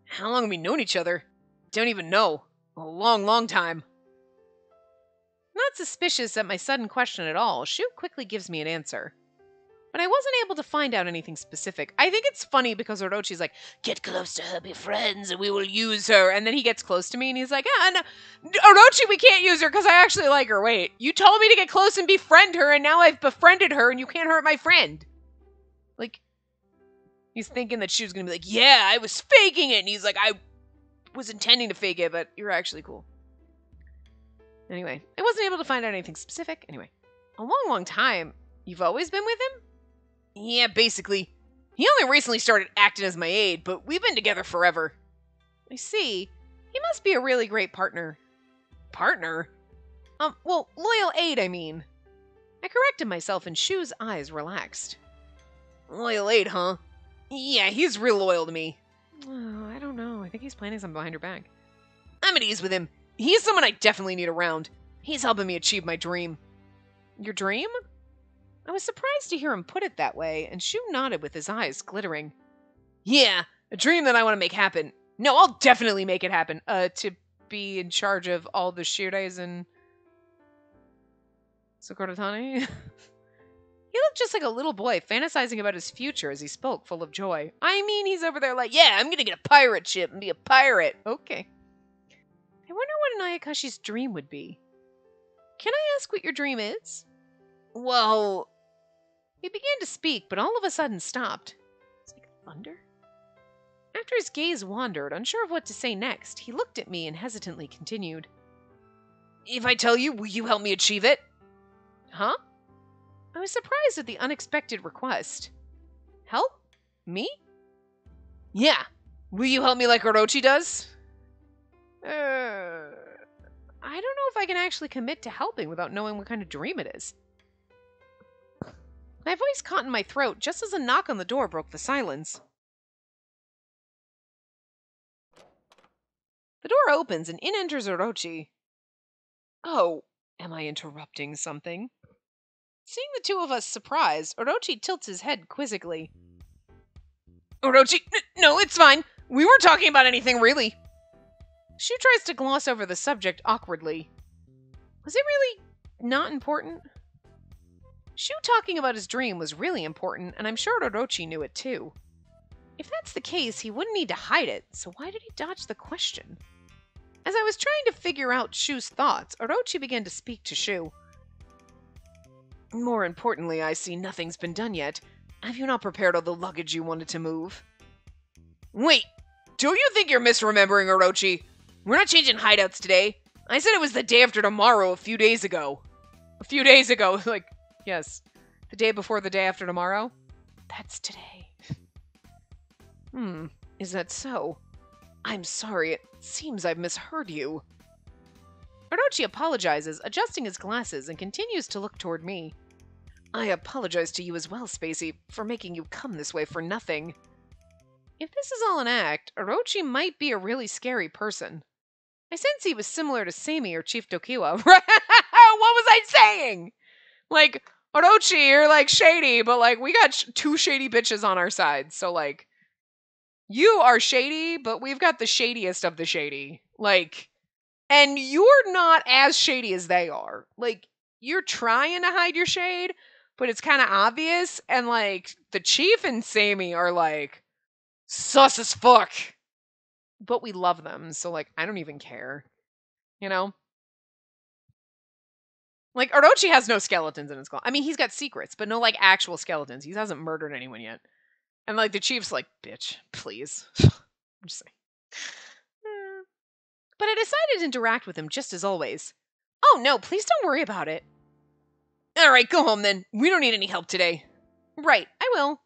How long have we known each other? Don't even know. A long, long time. Not suspicious at my sudden question at all, Shu quickly gives me an answer. But I wasn't able to find out anything specific. I think it's funny because Orochi's like, get close to her, be friends, and we will use her. And then he gets close to me and he's like, no, Orochi, we can't use her because I actually like her. Wait, you told me to get close and befriend her, and now I've befriended her and you can't hurt my friend. Like, he's thinking that Shu's gonna be like, yeah, I was faking it. And he's like, I was intending to fake it, but you're actually cool. Anyway, I wasn't able to find out anything specific. Anyway, a long, long time. You've always been with him? Yeah, basically. He only recently started acting as my aide, but we've been together forever. I see. He must be a really great partner. Partner? Well, loyal aide, I mean. I corrected myself and Shu's eyes relaxed. Loyal aide, huh? Yeah, he's real loyal to me. Oh, I don't know. I think he's planning something behind her back. I'm at ease with him. He's someone I definitely need around. He's helping me achieve my dream. Your dream? I was surprised to hear him put it that way, and Shu nodded with his eyes glittering. Yeah, a dream that I want to make happen. No, I'll definitely make it happen. To be in charge of all the Shirais and Sakuratani. He looked just like a little boy fantasizing about his future as he spoke, full of joy. I mean, he's over there like, yeah, I'm gonna get a pirate ship and be a pirate. Okay. I wonder what an Ayakashi's dream would be. Can I ask what your dream is? Well... He began to speak, but all of a sudden stopped. It's like thunder? After his gaze wandered, unsure of what to say next, he looked at me and hesitantly continued. If I tell you, will you help me achieve it? Huh? I was surprised at the unexpected request. Help? Me? Yeah. Will you help me like Orochi does? I don't know if I can actually commit to helping without knowing what kind of dream it is. My voice caught in my throat just as a knock on the door broke the silence. The door opens and in enters Orochi. Oh, am I interrupting something? Seeing the two of us surprised, Orochi tilts his head quizzically. Orochi, no, it's fine. We weren't talking about anything, really. Shu tries to gloss over the subject awkwardly. Was it really not important? Shu talking about his dream was really important, and I'm sure Orochi knew it too. If that's the case, he wouldn't need to hide it, so why did he dodge the question? As I was trying to figure out Shu's thoughts, Orochi began to speak to Shu. More importantly, I see nothing's been done yet. Have you not prepared all the luggage you wanted to move? Wait, don't you think you're misremembering, Orochi? We're not changing hideouts today. I said it was the day after tomorrow a few days ago. A few days ago, like, yes. The day before the day after tomorrow? That's today. Is that so? I'm sorry, it seems I've misheard you. Orochi apologizes, adjusting his glasses, and continues to look toward me. I apologize to you as well, Spacey, for making you come this way for nothing. If this is all an act, Orochi might be a really scary person. I sense he was similar to Sami or Chief Tokiwa. What was I saying? Like, Orochi, you're like shady, but like we got two shady bitches on our side, so like you are shady, but we've got the shadiest of the shady. Like, and you're not as shady as they are. Like, you're trying to hide your shade, but it's kind of obvious. And like, the Chief and Sami are like sus as fuck. But we love them, so like, I don't even care. You know? Like, Orochi has no skeletons in his skull. I mean, he's got secrets, but no like actual skeletons. He hasn't murdered anyone yet. And like the Chief's like, bitch, please. I'm just saying. But I decided to interact with him just as always. Oh no, please don't worry about it. Alright, go home then. We don't need any help today. Right, I will.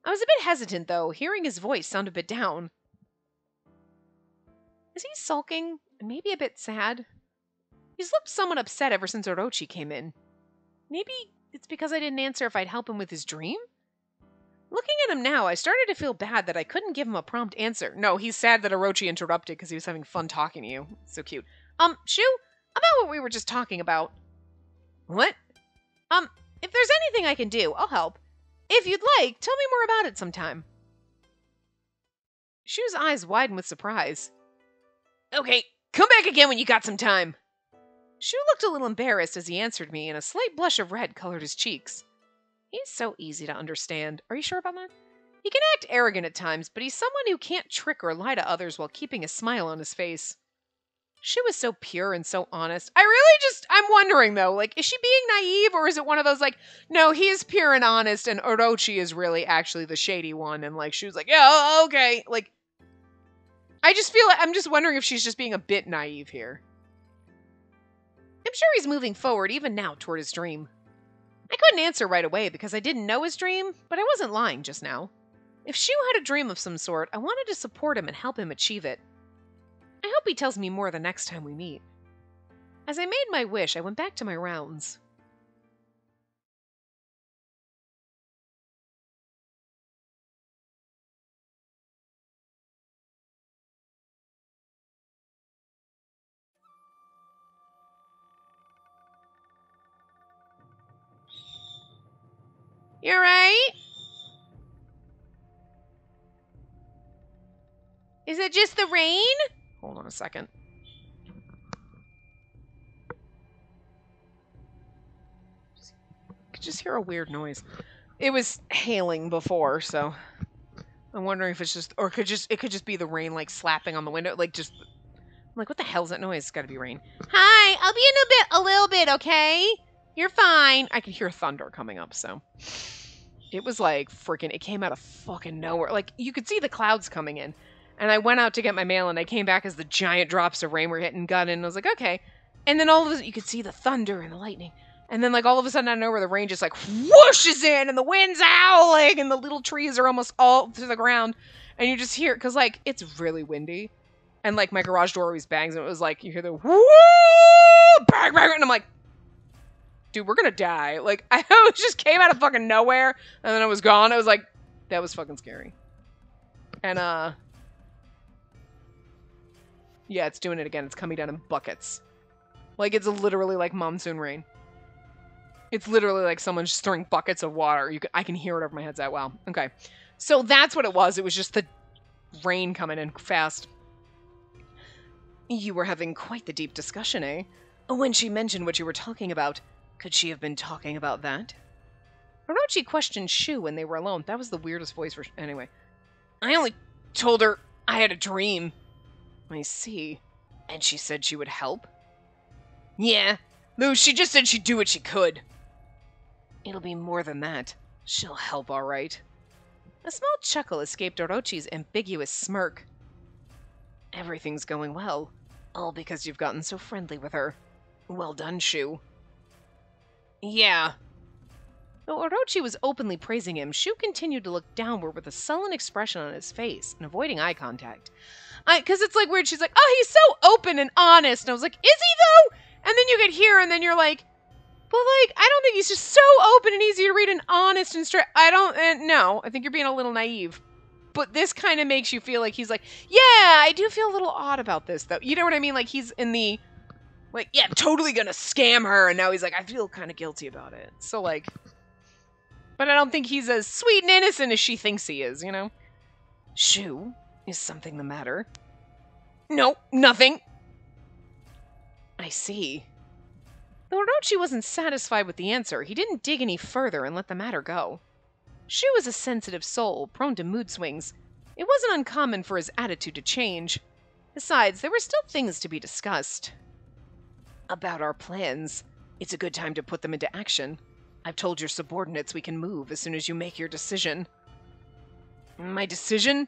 I was a bit hesitant though, hearing his voice sound a bit down. Is he sulking? And maybe a bit sad? He's looked somewhat upset ever since Orochi came in. Maybe it's because I didn't answer if I'd help him with his dream? Looking at him now, I started to feel bad that I couldn't give him a prompt answer. No, he's sad that Orochi interrupted because he was having fun talking to you. So cute. Shu, about what we were just talking about. What? If there's anything I can do, I'll help. If you'd like, tell me more about it sometime. Shu's eyes widened with surprise. Okay, come back again when you got some time. Shu looked a little embarrassed as he answered me, and a slight blush of red colored his cheeks. He's so easy to understand. Are you sure about that? He can act arrogant at times, but he's someone who can't trick or lie to others while keeping a smile on his face. She was so pure and so honest. I'm wondering though, like, is she being naive or is it one of those like, no, he is pure and honest and Orochi is really actually the shady one and like, she was like, yeah, okay. Like, I just feel like, I'm just wondering if she's just being a bit naive here. I'm sure he's moving forward even now toward his dream. I couldn't answer right away because I didn't know his dream, but I wasn't lying just now. If Shu had a dream of some sort, I wanted to support him and help him achieve it. I hope he tells me more the next time we meet. As I made my wish, I went back to my rounds. You alright? Is it just the rain? Hold on a second. I could just hear a weird noise. It was hailing before, so I'm wondering if it's just, or it could just be the rain like slapping on the window, like just. I'm like, what the hell's that noise? It's got to be rain. Hi, I'll be in a little bit, okay? You're fine. I can hear thunder coming up, so. It was like freaking, it came out of fucking nowhere. Like, you could see the clouds coming in. And I went out to get my mail, and I came back as the giant drops of rain were hitting, got in, and I was like, okay. And then all of a sudden, you could see the thunder and the lightning. And then, like, all of a sudden, out of nowhere, the rain just, like, whooshes in, and the wind's howling, and the little trees are almost all to the ground. And you just hear it, because, like, it's really windy. And, like, my garage door always bangs, and it was like, you hear the whoo, bang, bang, and I'm like, dude, we're gonna die. Like, it just came out of fucking nowhere, and then it was gone. I was like, that was fucking scary. And, yeah, it's doing it again. It's coming down in buckets. Like, it's literally like monsoon rain. It's literally like someone just throwing buckets of water. I can hear it over my headset. Wow. Okay. So that's what it was. It was just the rain coming in fast. You were having quite the deep discussion, eh? When she mentioned what you were talking about, could she have been talking about that? Orochi questioned Shu when they were alone. That was the weirdest voice for... Anyway. I only told her I had a dream. I see. And she said she would help? Yeah. Though she just said she'd do what she could. It'll be more than that. She'll help, all right. A small chuckle escaped Orochi's ambiguous smirk. Everything's going well. All because you've gotten so friendly with her. Well done, Shu. Yeah. Though Orochi was openly praising him, Shu continued to look downward with a sullen expression on his face and avoiding eye contact. Because it's like weird. She's like, oh, he's so open and honest. And I was like, is he though? And then you get here and then you're like, but like, I don't think he's just so open and easy to read and honest and straight. No, I think you're being a little naive. But this kind of makes you feel like he's like, yeah, I do feel a little odd about this though. You know what I mean? Like he's in the, like, yeah, I'm totally gonna scam her. And now he's like, I feel kind of guilty about it. So like, but I don't think he's as sweet and innocent as she thinks he is, you know? Shu, is something the matter? No, nothing. I see. Though Orochi wasn't satisfied with the answer, he didn't dig any further and let the matter go. Shu was a sensitive soul, prone to mood swings. It wasn't uncommon for his attitude to change. Besides, there were still things to be discussed. About our plans. It's a good time to put them into action. I've told your subordinates we can move as soon as you make your decision. My decision?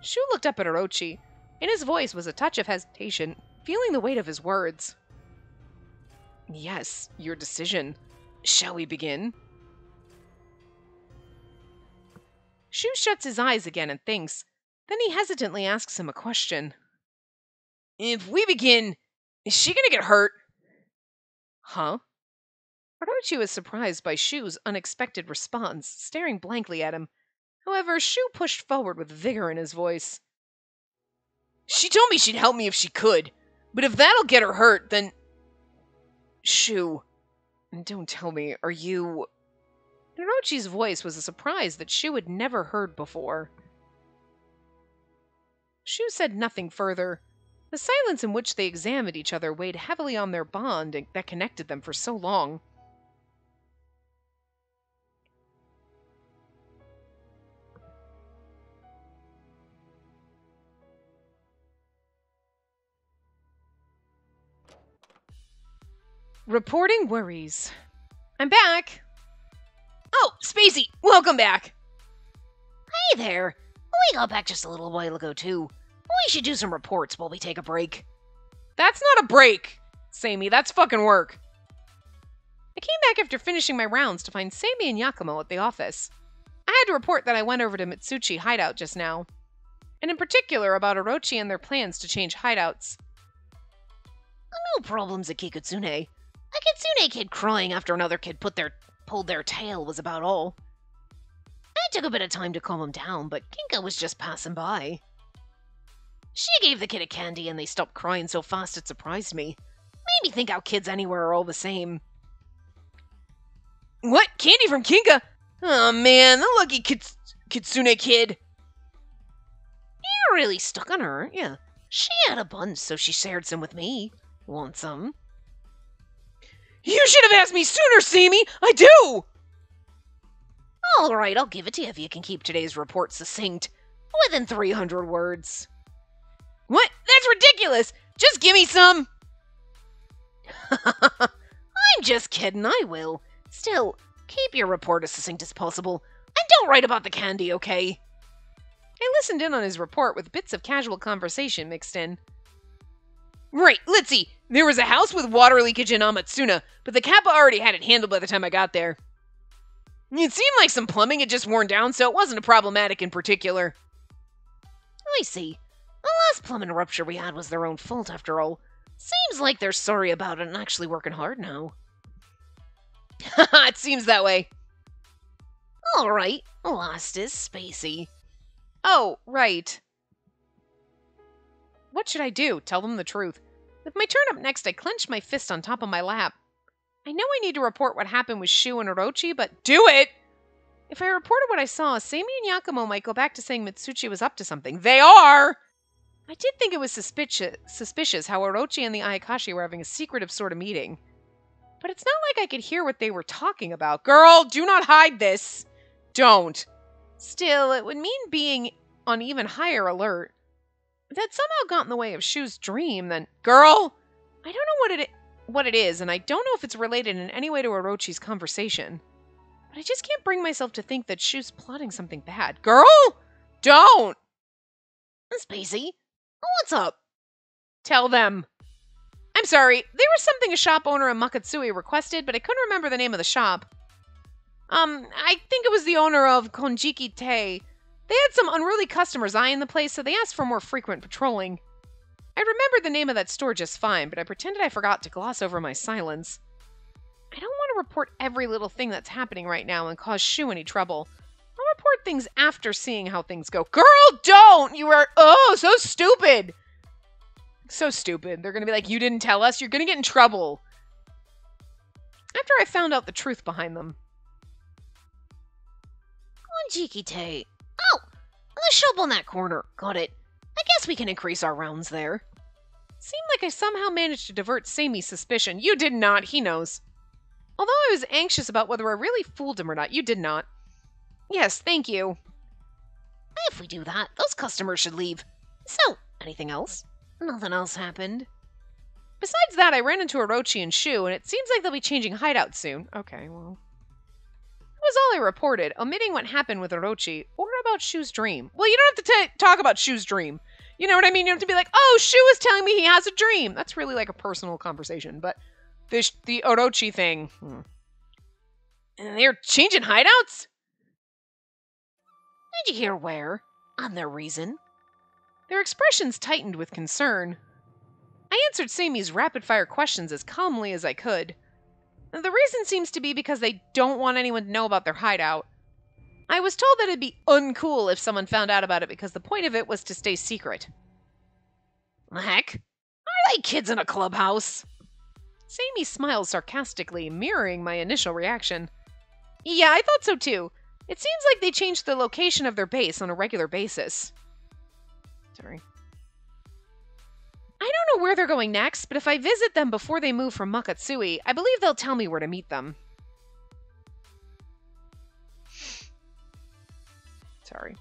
Shu looked up at Orochi. In his voice was a touch of hesitation, feeling the weight of his words. Yes, your decision. Shall we begin? Shu shuts his eyes again and thinks. Then he hesitantly asks him a question. If we begin, is she gonna get hurt? Huh? Orochi was surprised by Shu's unexpected response, staring blankly at him. However, Shu pushed forward with vigor in his voice. She told me she'd help me if she could, but if that'll get her hurt, then... Shu, don't tell me, are you... Orochi's voice was a surprise that Shu had never heard before. Shu said nothing further. The silence in which they examined each other weighed heavily on their bond that connected them for so long. Reporting worries. I'm back. Oh, Spacey, welcome back. Hey there. We got back just a little while ago, too. We should do some reports while we take a break. That's not a break, Sammy. That's fucking work. I came back after finishing my rounds to find Sammy and Yakumo at the office. I had to report that I went over to Mitsuchi hideout just now, and in particular about Orochi and their plans to change hideouts. No problems at Kikutsune. A Kitsune kid crying after another kid pulled their tail was about all. I took a bit of time to calm him down, but Kinka was just passing by. She gave the kid a candy and they stopped crying so fast it surprised me. Made me think how kids anywhere are all the same. What? Candy from Kinka? Oh man, the lucky Kitsune kid. You're really stuck on her, aren't you? She had a bunch, so she shared some with me. Want some? You should have asked me sooner, Sammy! I do! Alright, I'll give it to you if you can keep today's report succinct. Within 300 words. What? That's ridiculous! Just give me some! I'm just kidding, I will. Still, Keep your report as succinct as possible. And don't write about the candy, okay? I listened in on his report with bits of casual conversation mixed in. Right, let's see. There was a house with water leakage in Amatsuna, but the Kappa already had it handled by the time I got there. It seemed like some plumbing had just worn down, so it wasn't problematic in particular. I see. The last plumbing rupture we had was their own fault, after all. Seems like they're sorry about it and actually working hard now. Haha, it seems that way. Alright, last is Spacey. Oh, right. What should I do? Tell them the truth. With my turn up next, I clenched my fist on top of my lap. I know I need to report what happened with Shu and Orochi, but Do it! if I reported what I saw, Seimi and Yakumo might go back to saying Mitsuchi was up to something. They are! I did think it was suspicious how Orochi and the Ayakashi were having a secretive sort of meeting. But it's not like I could hear what they were talking about. Girl, do not hide this! Don't. Still, it would mean being on even higher alert. If that somehow got in the way of Shu's dream, then... Girl! I don't know what it is, and I don't know if it's related in any way to Orochi's conversation. But I just can't bring myself to think that Shu's plotting something bad. Girl! Don't! Spacey, what's up? Tell them. I'm sorry, there was something a shop owner in Makatsui requested, but I couldn't remember the name of the shop. I think it was the owner of Konjiki Te. They had some unruly customers eyeing the place, so they asked for more frequent patrolling. I remembered the name of that store just fine, but I pretended I forgot to gloss over my silence. I don't want to report every little thing that's happening right now and cause Shu any trouble. I'll report things after seeing how things go. Girl, don't! You are, so stupid! So stupid. They're gonna be like, you didn't tell us, you're gonna get in trouble. After I found out the truth behind them. Konjiki Te. Oh, the shop on that corner. Got it. I guess we can increase our rounds there. Seemed like I somehow managed to divert Seimi's suspicion. You did not, he knows. Although I was anxious about whether I really fooled him or not, you did not. Yes, thank you. If we do that, those customers should leave. So, anything else? Nothing else happened. Besides that, I ran into Orochi and Shu, and it seems like they'll be changing hideouts soon. Okay, well. That was all I reported, omitting what happened with Orochi, or about Shu's dream. Well, you don't have to talk about Shu's dream. You know what I mean? You don't have to be like, oh, Shu is telling me he has a dream. That's really like a personal conversation, but the Orochi thing. And they're changing hideouts? Did you hear where? And their reason? Their expressions tightened with concern. I answered Seimi's rapid-fire questions as calmly as I could. The reason seems to be because they don't want anyone to know about their hideout. I was told that it'd be uncool if someone found out about it because the point of it was to stay secret. The heck? Are they kids in a clubhouse? Seimi smiled sarcastically, mirroring my initial reaction. Yeah, I thought so too. It seems like they changed the location of their base on a regular basis. Sorry. I don't know where they're going next, but if I visit them before they move from Makatsui, I believe they'll tell me where to meet them. Sorry.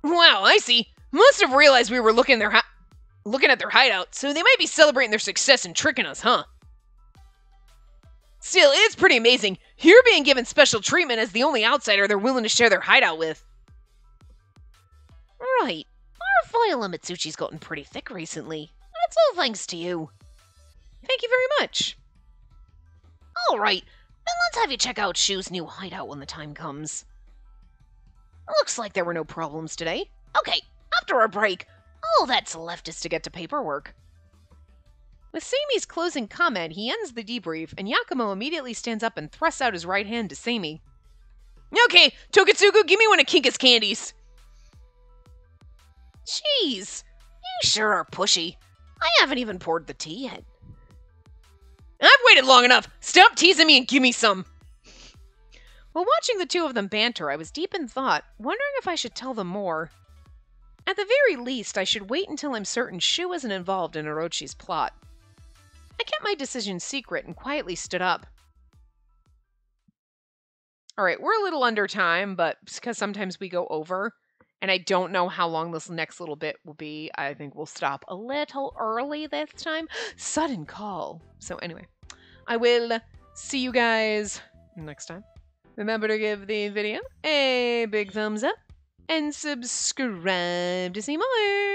Wow, I see. Must have realized we were looking at their hideout, so they might be celebrating their success and tricking us, huh? Still, it's pretty amazing. You're being given special treatment as the only outsider they're willing to share their hideout with. Right. Our file on Mitsuchi's gotten pretty thick recently. That's all thanks to you. Thank you very much. Alright, then let's have you check out Shu's new hideout when the time comes. Looks like there were no problems today. Okay, after our break, all that's left is to get to paperwork. With Seimi's closing comment, he ends the debrief, and Yakumo immediately stands up and thrusts out his right hand to Seimi. Okay, Tokatsugu, give me one of Kinka's candies. Jeez, you sure are pushy. I haven't even poured the tea yet. I've waited long enough. Stop teasing me and give me some. While watching the two of them banter, I was deep in thought, wondering if I should tell them more. At the very least, I should wait until I'm certain Shu isn't involved in Orochi's plot. I kept my decision secret and quietly stood up. Alright, we're a little under time, but because sometimes we go over, and I don't know how long this next little bit will be, I think we'll stop a little early this time. Sudden call. So anyway, I will see you guys next time. Remember to give the video a big thumbs up and subscribe to see more.